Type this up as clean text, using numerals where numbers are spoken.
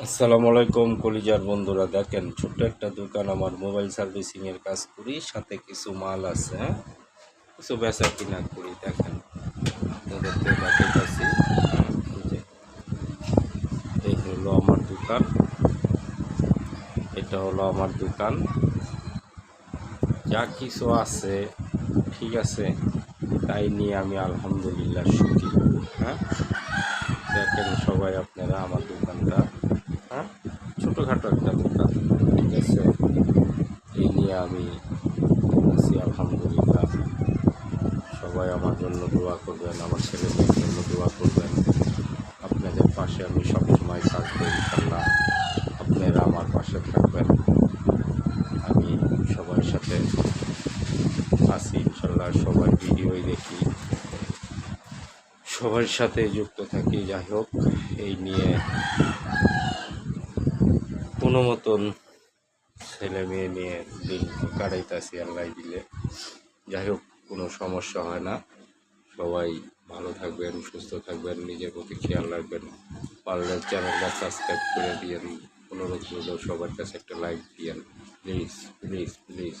আসসালামু আলাইকুম কলিজার বন্ধুরা, দেখেন ছোট্ট একটা দোকান, আমার মোবাইল সার্ভিসিংয়ের কাজ করি, সাথে কিছু মাল আছে, হ্যাঁ কিছু বেচা কিনা করি। দেখেন আপনাদেরকে দেখাইতেছি। এই হলো আমার দোকান, এটা হলো আমার দোকান, যা কিছু আছে ঠিক আছে, তাই নিয়ে আমি আলহামদুলিল্লাহ সুখী। হ্যাঁ দেখেন সবাই আপনারা আমার দোকানটা, হ্যাঁ ছোটোখাটো একটা দোকান, ঠিক আছে, এই নিয়ে আমি আছি আলহামদুলিল্লাহ। সবাই আমার জন্য দোয়া করবেন, আমার ছেলেদের জন্য দোয়া করবেন। আপনাদের পাশে আমি সবসময় থাকবো ইনশাল্লাহ, আপনারা আমার পাশে থাকবেন। আমি সবার সাথে আছি ইনশাল্লাহ, সবাই ভিডিওই দেখি, সবার সাথে যুক্ত থাকি। যাই হোক, এই নিয়ে কোনো মতন ছেলে মেয়ে নিয়ে দিন কাটাইতেছি আল্লাহ দিলে। যাই হোক, কোনো সমস্যা হয় না। সবাই ভালো থাকবেন, সুস্থ থাকবেন, নিজের প্রতি খেয়াল রাখবেন। পারলে চ্যানেলটা সাবস্ক্রাইব করে দিয়েন, অনুরোধ করলেও সবার কাছে একটা লাইক দিয়েন, প্লিজ প্লিজ প্লিজ।